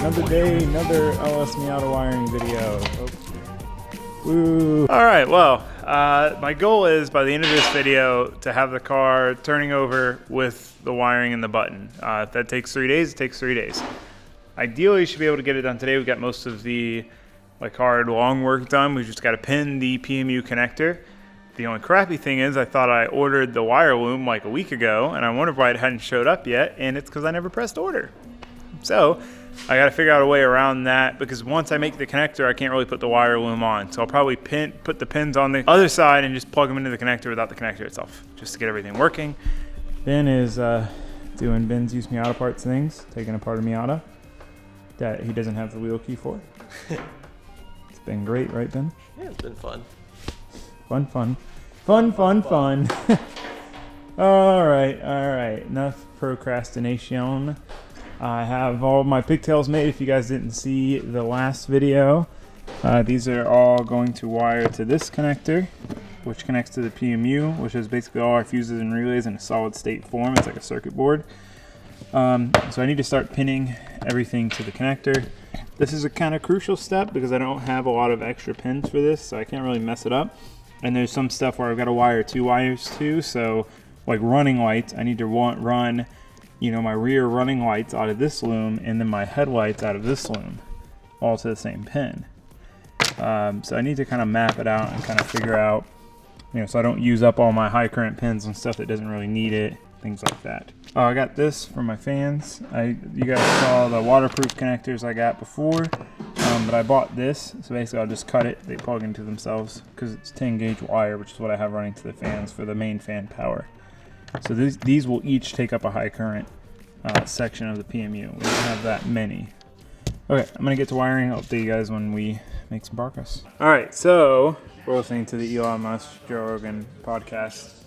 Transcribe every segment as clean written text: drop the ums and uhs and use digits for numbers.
Another day, another LS Miata wiring video. Woo. All right, well, my goal is by the end of this video to have the car turning over with the wiring and the button. If that takes 3 days, it takes 3 days. Ideally, you should be able to get it done today. We've got most of the hard long work done. We've just got to pin the PMU connector. The only crappy thing is I thought I ordered the wire loom like a week ago, and I wondered why it hadn't showed up yet, and it's because I never pressed order. So I got to figure out a way around that, because once I make the connector, I can't really put the wire loom on. So I'll probably put the pins on the other side and just plug them into the connector without the connector itself, just to get everything working. Ben is doing Ben's used Miata parts things, taking apart a Miata that he doesn't have the wheel key for. It's been great, right, Ben? Yeah, it's been fun. Fun. All right. Enough procrastination. I have all my pigtails made. If you guys didn't see the last video, these are all going to wire to this connector, which connects to the PMU, which is basically all our fuses and relays in a solid state form. It's like a circuit board. So I need to start pinning everything to the connector. This is a kind of crucial step because I don't have a lot of extra pins for this, so I can't really mess it up. And there's some stuff where I've got to wire 2 wires too. So like running lights, I need to run, my rear running lights out of this loom and then my headlights out of this loom, all to the same pin. So I need to kind of map it out and kind of figure out, so I don't use up all my high current pins on stuff that doesn't really need it, things like that. Oh, I got this for my fans. You guys saw the waterproof connectors I got before. But I bought this, so basically I'll just cut it. They plug into themselves because it's 10 gauge wire, which is what I have running to the fans for the main fan power. So these will each take up a high current section of the PMU. We don't have that many. Okay, I'm gonna get to wiring. I'll update you guys when we make some progress. All right, so we're listening to the Elon Musk Joe Rogan podcast.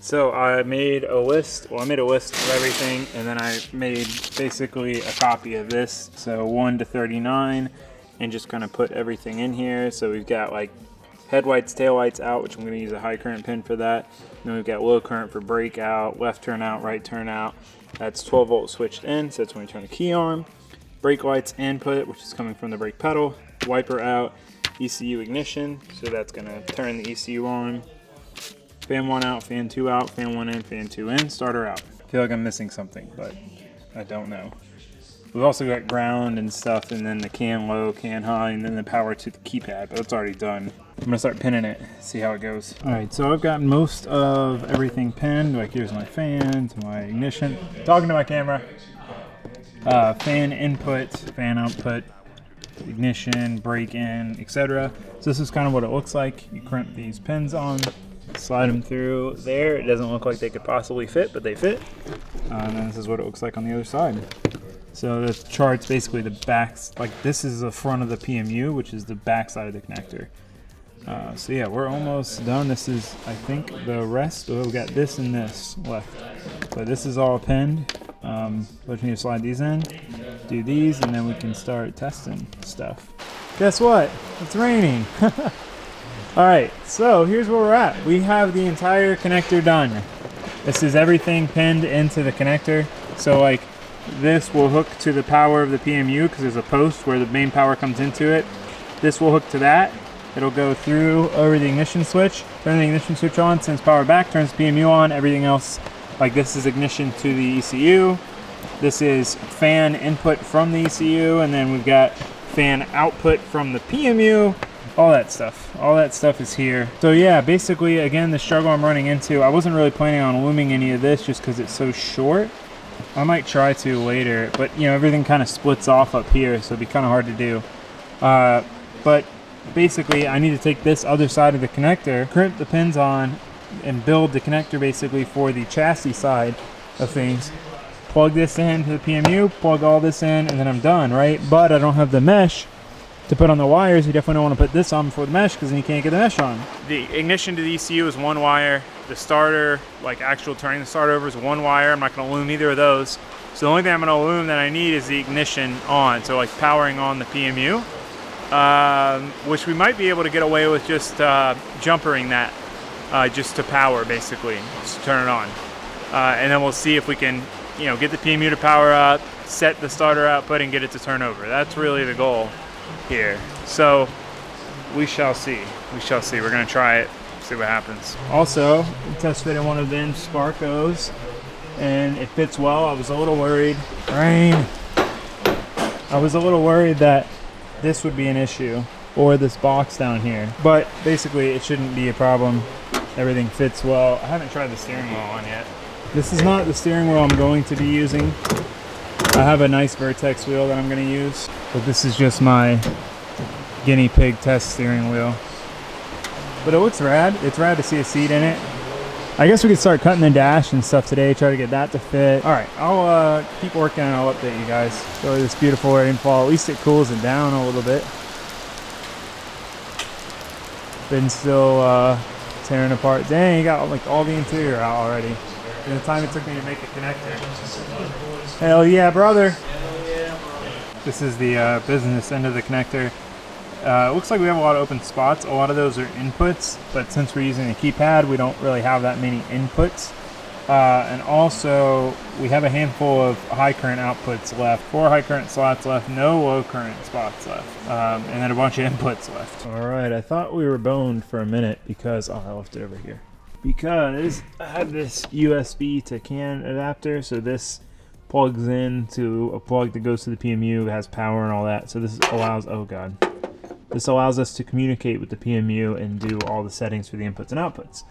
So I made a list. Well, I made a list of everything, and then I made basically a copy of this. So 1 to 39. And just kind of put everything in here. So we've got like headlights, taillights out, which I'm going to use a high current pin for that. And then we've got low current for brake out, left turn out, right turn out. That's 12 volt switched in, so that's when you turn the key on. Brake lights input, which is coming from the brake pedal. Wiper out, ECU ignition, so that's going to turn the ECU on. Fan 1 out, fan 2 out, fan 1 in, fan 2 in, starter out. I feel like I'm missing something, but I don't know. We've also got ground and stuff, and then the can low, can high, and then the power to the keypad, but it's already done. I'm gonna start pinning it, see how it goes. All right, so I've got most of everything pinned. Like here's my fans, my ignition. Talking to my camera. Fan input, fan output, ignition, brake in, etc. So this is kind of what it looks like. You crimp these pins on, slide them through there. It doesn't look like they could possibly fit, but they fit. And then this is what it looks like on the other side. So the chart's basically the backs, like this is the front of the PMU, which is the back side of the connector. So yeah, we're almost done. This is, I think, the rest. We've got this and this left. So this is all pinned. But we need to slide these in, do these, and then we can start testing stuff. Guess what? It's raining. All right, so here's where we're at. We have the entire connector done. This is everything pinned into the connector. So like, this will hook to the power of the PMU because there's a post where the main power comes into it. This will hook to that. It'll go through over the ignition switch, turn the ignition switch on, sends power back, turns the PMU on. Everything else, like this is ignition to the ECU. This is fan input from the ECU, and then we've got fan output from the PMU. All that stuff is here. So yeah, basically, again, the struggle I'm running into, I wasn't really planning on looming any of this just because it's so short. I might try to later, but everything kind of splits off up here, so it'd be kind of hard to do. But basically, I need to take this other side of the connector, crimp the pins on, and build the connector basically for the chassis side of things. Plug this into the PMU, plug all this in, and then I'm done, right? But I don't have the mesh to put on the wires. You definitely don't want to put this on before the mesh because then you can't get the mesh on. The ignition to the ECU is 1 wire. The starter, like actual turning the starter over, is 1 wire. I'm not going to loom either of those. So the only thing I'm going to loom that I need is the ignition on, so like powering on the PMU, which we might be able to get away with just jumpering that just to power basically, just to turn it on. And then we'll see if we can you know, get the PMU to power up, set the starter output, and get it to turn over. That's really the goal here. So we shall see. We shall see. We're gonna try it, see what happens. Also, test fitted one of Vin's Sparkos, and it fits well. I was a little worried. Rain. I was a little worried that this would be an issue, or this box down here. But basically, it shouldn't be a problem. Everything fits well. I haven't tried the steering wheel on yet. This is not the steering wheel I'm going to be using. I have a nice Vertex wheel that I'm going to use, but this is just my guinea pig test steering wheel. But it looks rad. It's rad to see a seat in it. I guess we could start cutting the dash and stuff today, try to get that to fit. All right, I'll keep working and I'll update you guys. Show you this beautiful rainfall. At least it cools it down a little bit. Been still tearing apart. Dang, you got like all the interior out already. And the time it took me to make a connector. Hell yeah, brother. Hell yeah, brother. This is the business end of the connector. It looks like we have a lot of open spots. A lot of those are inputs, but since we're using a keypad, we don't really have that many inputs. And also, we have a handful of high current outputs left. 4 high current slots left, no low current spots left, and then a bunch of inputs left. All right, I thought we were boned for a minute because, oh, I left it over here. Because I have this USB to CAN adapter, so this plugs in to a plug that goes to the PMU, has power and all that. So this allows, oh God. This allows us to communicate with the PMU and do all the settings for the inputs and outputs,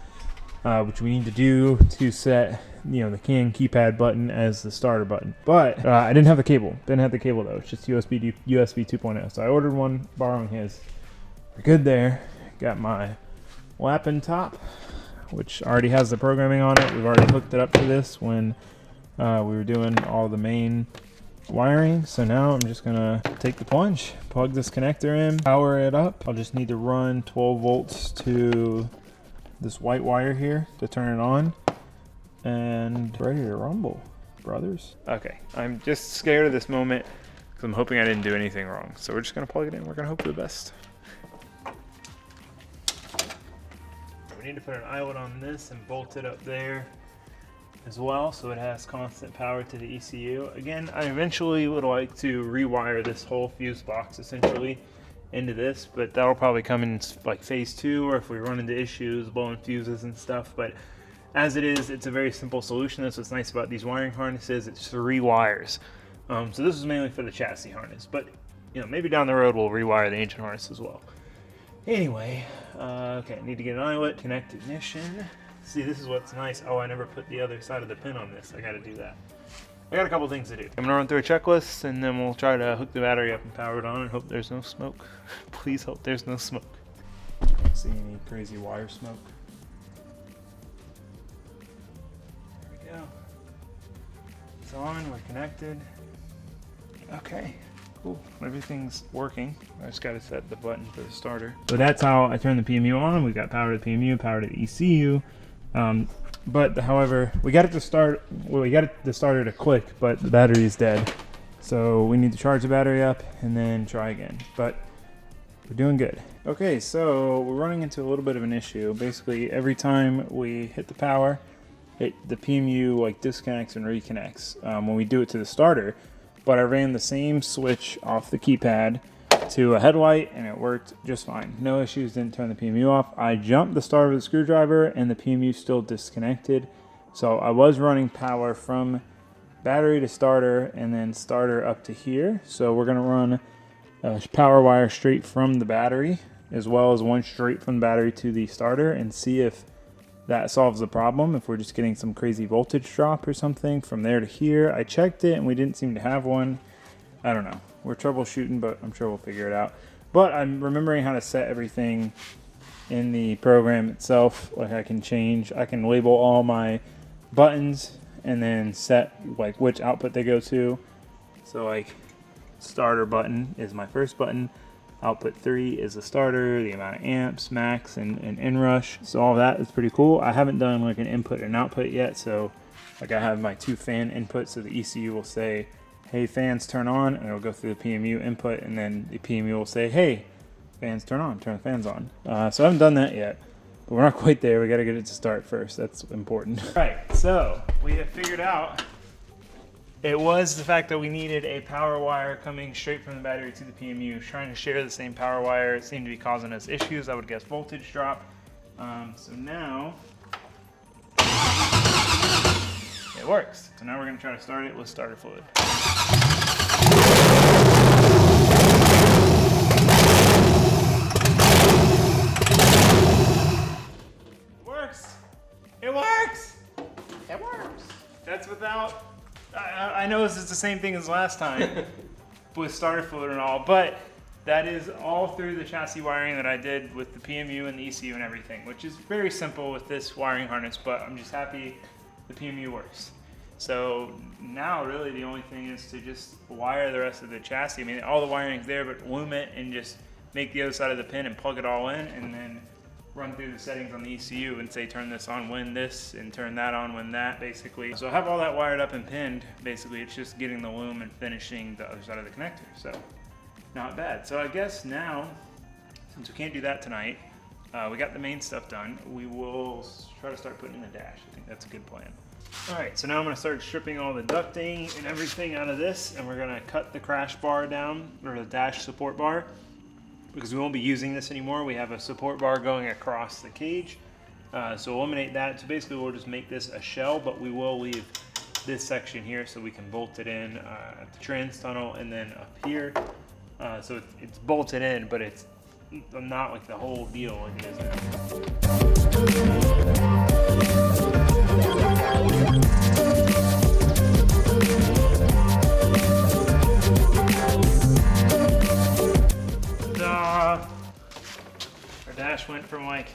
which we need to do to set, you know, the CAN keypad button as the starter button. But I didn't have the cable. Didn't have the cable though. It's just USB 2.0. So I ordered one, borrowing his. We're good there. Got my Lappin top, which already has the programming on it. We've already hooked it up to this when we were doing all the main wiring. So now I'm just gonna take the plunge, plug this connector in, power it up. I'll just need to run 12 volts to this white wire here to turn it on, and ready to rumble, brothers. Okay, I'm just scared of this moment because I'm hoping I didn't do anything wrong. So we're just gonna plug it in. We're gonna hope for the best. We need to put an eyelet on this and bolt it up there as well, so it has constant power to the ECU. Again, I eventually would like to rewire this whole fuse box essentially into this, but that'll probably come in like phase 2, or if we run into issues blowing fuses and stuff. But as it is, it's a very simple solution. That's what's nice about these wiring harnesses. It's 3 wires. So this is mainly for the chassis harness, but you know, maybe down the road we'll rewire the engine harness as well. Anyway, okay, I need to get an eyelet, connect ignition. See, this is what's nice. Oh, I never put the other side of the pin on this. I gotta do that. I got a couple things to do. I'm gonna run through a checklist, and then we'll try to hook the battery up and power it on and hope there's no smoke. Please hope there's no smoke. Don't see any crazy wire smoke. There we go. It's on, we're connected. Okay, cool. Everything's working. I just gotta set the button for the starter. So that's how I turn the PMU on. We've got power to the PMU, power to the ECU. But however, we got it to start, well, we got the starter to click, but the battery is dead. So we need to charge the battery up and then try again. But we're doing good. Okay, so we're running into a little bit of an issue. Basically, every time we hit the power, the PMU like disconnects and reconnects when we do it to the starter. But I ran the same switch off the keypad to a headlight and it worked just fine. No issues, didn't turn the PMU off. I jumped the starter with a screwdriver and the PMU still disconnected. So I was running power from battery to starter and then starter up to here. So we're gonna run a power wire straight from the battery as well as one straight from the battery to the starter and see if that solves the problem, if we're just getting some crazy voltage drop or something from there to here. I checked it and we didn't seem to have one. I don't know. We're troubleshooting, but I'm sure we'll figure it out. But I'm remembering how to set everything in the program itself. Like I can label all my buttons and then set like which output they go to. So like starter button is my first button. Output 3 is the starter, the amount of amps, max, and inrush. So all that is pretty cool. I haven't done like an input and output yet. So like I have my 2 fan inputs. So the ECU will say, hey, fans turn on, and it'll go through the PMU input, and then the PMU will say, hey, fans turn on, turn the fans on. So I haven't done that yet, but we're not quite there. We got to get it to start first. That's important. All right, so we have figured out It was the fact that we needed a power wire coming straight from the battery to the PMU. Trying to share the same power wire seemed to be causing us issues. I would guess voltage drop. So now it works. So now we're going to try to start it with starter fluid. It works! It works. That's without, I know this is the same thing as last time with starter fluid and all, but that is all through the chassis wiring that I did with the PMU and the ECU and everything, which is very simple with this wiring harness, but I'm just happy the PMU works. So now really the only thing is to just wire the rest of the chassis. I mean, all the wiring's there, but loom it and just make the other side of the pin and plug it all in, and then run through the settings on the ECU and say turn this on when this and turn that on when that, basically. So I have all that wired up and pinned. Basically it's just getting the loom and finishing the other side of the connector. So not bad. So I guess now, since we can't do that tonight, we got the main stuff done, we will try to start putting in the dash. I think that's a good plan. All right, so now I'm gonna start stripping all the ducting and everything out of this, and we're gonna cut the crash bar down, or the dash support bar, because we won't be using this anymore. We have a support bar going across the cage. So eliminate that. So basically we'll just make this a shell, but we will leave this section here so we can bolt it in at the trans tunnel and then up here. So it's bolted in, but it's not like the whole deal like it is Our dash went from like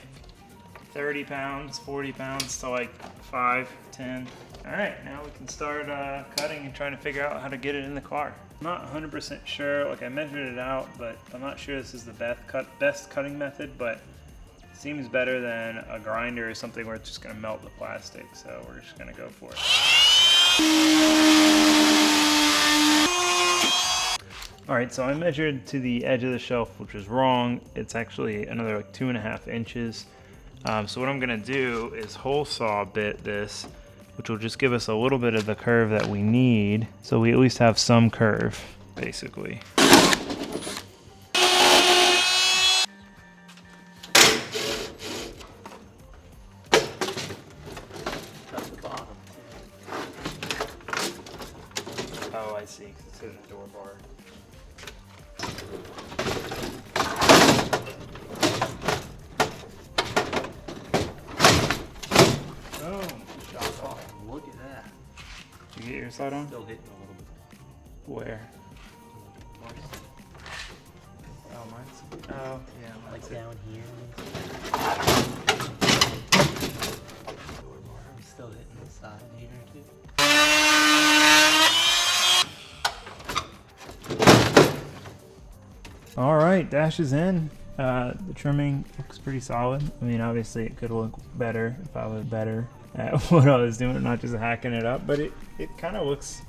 30 pounds, 40 pounds to like 5, 10. All right, now we can start cutting and trying to figure out how to get it in the car. I'm not 100% sure, like I measured it out, but I'm not sure this is the best cutting method, but it seems better than a grinder or something where it's just gonna melt the plastic, so we're just gonna go for it. All right, so I measured to the edge of the shelf, which is wrong. It's actually another like 2.5 inches. So what I'm gonna do is hole saw bit this, which will just give us a little bit of the curve that we need, so we at least have some curve, basically. Oh, I see, 'cause it's in the door bar. Look at that. Did you get your slide on? Still hitting a little bit. Where? Oh, mine's. Oh, yeah, mine's like down here. I'm still hitting the side here too. All right, dash is in. The trimming looks pretty solid. I mean, obviously it could look better if I was better at what I was doing, not just hacking it up, but it kind of looks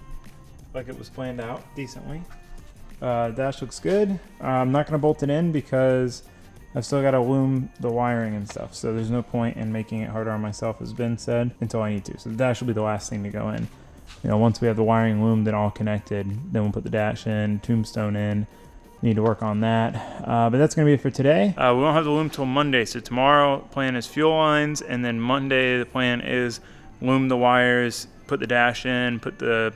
like it was planned out decently. Dash looks good. I'm not gonna bolt it in because I've still got to loom the wiring and stuff, so there's no point in making it harder on myself, as Ben said, until I need to. So the dash will be the last thing to go in. You know, once we have the wiring loomed and all connected, then we'll put the dash in, tombstone in. Need to work on that, but that's gonna be it for today. We won't have the loom till Monday, so tomorrow plan is fuel lines, and then Monday the plan is loom the wires, put the dash in, put the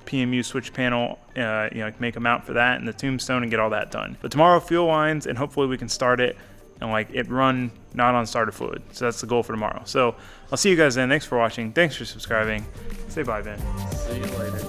PMU switch panel, make a mount for that and the tombstone and get all that done. But tomorrow fuel lines, and hopefully we can start it and like it run not on starter fluid. So that's the goal for tomorrow. So I'll see you guys then. Thanks for watching. Thanks for subscribing. Say bye, Ben. See you later.